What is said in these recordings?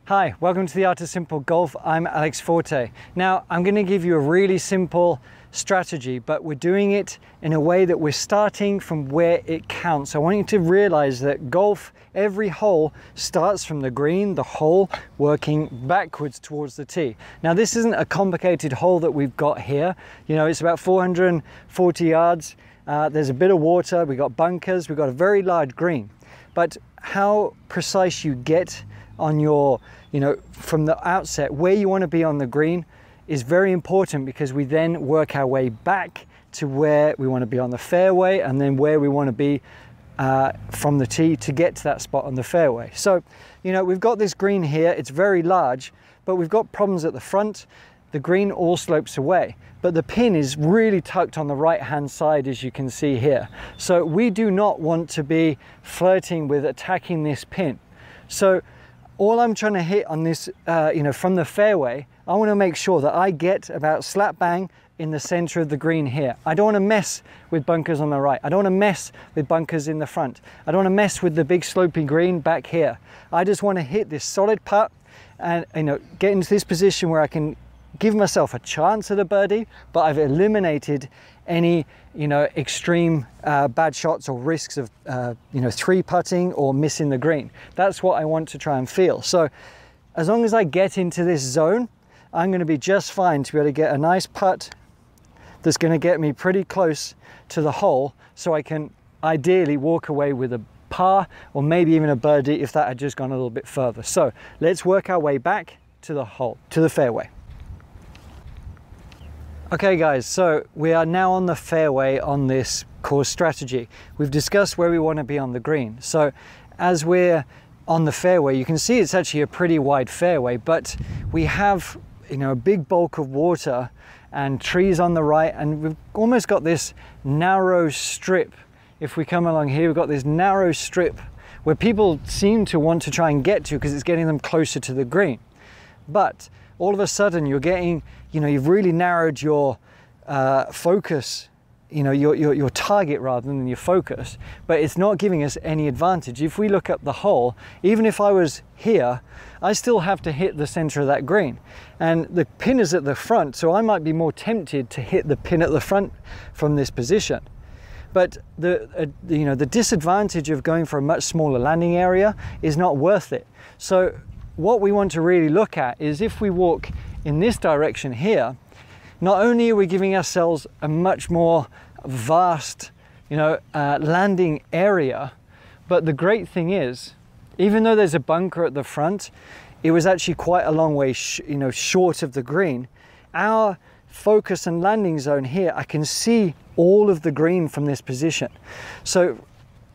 Hi, welcome to the Art of Simple Golf. I'm Alex Fortey. Now, I'm going to give you a really simple strategy, but we're doing it in a way that we're starting from where it counts. I want you to realize that golf, every hole starts from the green, the hole, working backwards towards the tee. Now, this isn't a complicated hole that we've got here. You know, it's about 440 yards. There's a bit of water, we've got bunkers, we've got a very large green. But how precise you get on your, from the outset, where you want to be on the green is very important, because we then work our way back to where we want to be on the fairway, and then where we want to be from the tee to get to that spot on the fairway. So, we've got this green here, it's very large, but we've got problems at the front. The green all slopes away, but the pin is really tucked on the right hand side, as you can see here. So we do not want to be flirting with attacking this pin. So all I'm trying to hit on this, from the fairway, I want to make sure that I get about slap bang in the center of the green here. I don't want to mess with bunkers on the right. I don't want to mess with bunkers in the front. I don't want to mess with the big slopey green back here. I just want to hit this solid putt and, get into this position where I can give myself a chance at a birdie, but I've eliminated any, extreme bad shots or risks of, three putting or missing the green. That's what I want to try and feel. So as long as I get into this zone, I'm going to be just fine to be able to get a nice putt that's going to get me pretty close to the hole, so I can ideally walk away with a par or maybe even a birdie if that had just gone a little bit further. So let's work our way back to the hole, to the fairway. Okay guys, so we are now on the fairway on this course strategy. We've discussed where we want to be on the green. So as we're on the fairway, you can see it's actually a pretty wide fairway, but we have, a big bulk of water and trees on the right, and we've almost got this narrow strip. If we come along here, we've got this narrow strip where people seem to want to try and get to, because it's getting them closer to the green. But all of a sudden you're getting, you've really narrowed your focus, your target rather than your focus, but it's not giving us any advantage. If we look up the hole, even if I was here, I still have to hit the center of that green, and the pin is at the front, so I might be more tempted to hit the pin at the front from this position. But the disadvantage of going for a much smaller landing area is not worth it. So what we want to really look at is, if we walk in this direction here, not only are we giving ourselves a much more vast, landing area, but the great thing is, even though there's a bunker at the front, it was actually quite a long way, short of the green. Our focus and landing zone here, I can see all of the green from this position. So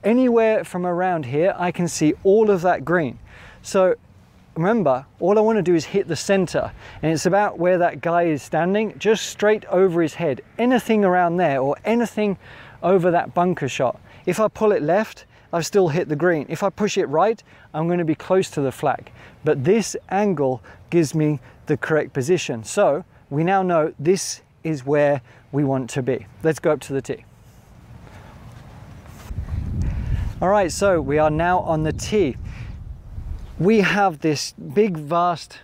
anywhere from around here, I can see all of that green. So remember, all I want to do is hit the center, and it's about where that guy is standing, just straight over his head. Anything around there or anything over that bunker shot. If I pull it left, I've still hit the green. If I push it right, I'm going to be close to the flag. But this angle gives me the correct position. So we now know this is where we want to be. Let's go up to the tee. All right, so we are now on the tee. We have this big, vast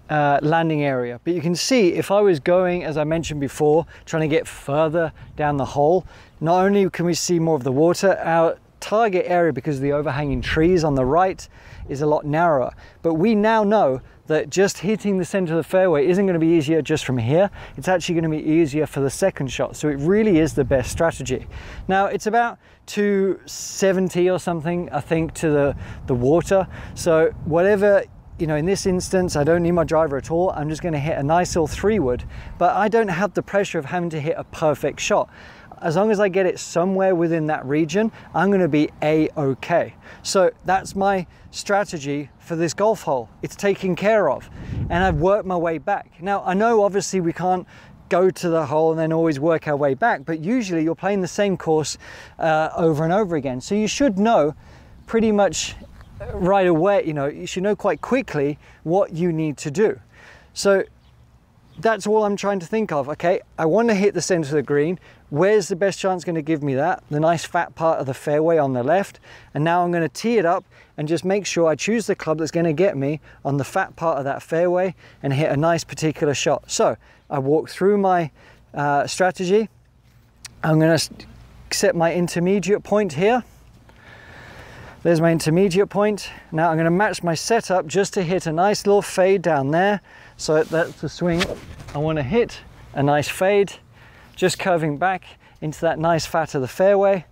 landing area, but you can see if I was going, as I mentioned before, trying to get further down the hole, not only can we see more of the water, our target area, because of the overhanging trees on the right, is a lot narrower. But we now know that just hitting the center of the fairway isn't going to be easier just from here. It's actually going to be easier for the second shot. So it really is the best strategy. Now it's about 270 or something, I think, to the water. So whatever, in this instance, I don't need my driver at all. I'm just going to hit a nice little 3-wood, but I don't have the pressure of having to hit a perfect shot. As long as I get it somewhere within that region, I'm going to be A-okay. So that's my strategy for this golf hole. It's taken care of, and I've worked my way back. Now, I know obviously we can't go to the hole and then always work our way back, but usually you're playing the same course over and over again. So you should know pretty much right away, you should know quite quickly what you need to do. So that's all I'm trying to think of. Okay, I want to hit the center of the green. where's the best chance going to give me that? The nice fat part of the fairway on the left. And now I'm going to tee it up and just make sure I choose the club that's going to get me on the fat part of that fairway and hit a nice particular shot. So I walk through my strategy. I'm going to set my intermediate point here. There's my intermediate point. Now I'm going to match my setup just to hit a nice little fade down there. So that's the swing. I want to hit a nice fade, just curving back into that nice fat of the fairway.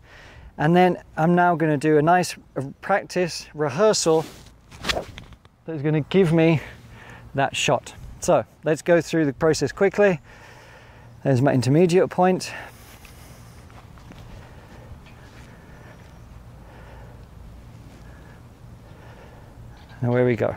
And then I'm now going to do a nice practice rehearsal that's going to give me that shot. So let's go through the process quickly. There's my intermediate point. And away we go.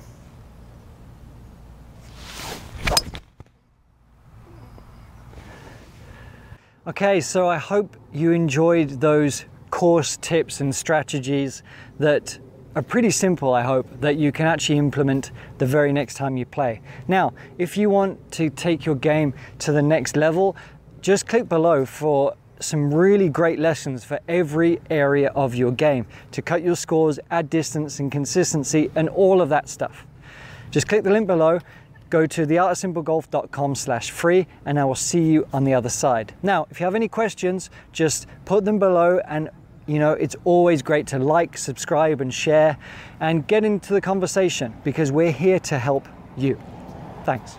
Okay, so I hope you enjoyed those course tips and strategies that are pretty simple, I hope, that you can actually implement the very next time you play. Now, if you want to take your game to the next level, just click below for some really great lessons for every area of your game to cut your scores, add distance and consistency and all of that stuff. Just click the link below, go to theartofsimplegolf.com/free, and I will see you on the other side. Now, if you have any questions, just put them below, and you know, it's always great to like, subscribe and share and get into the conversation because we're here to help you. Thanks.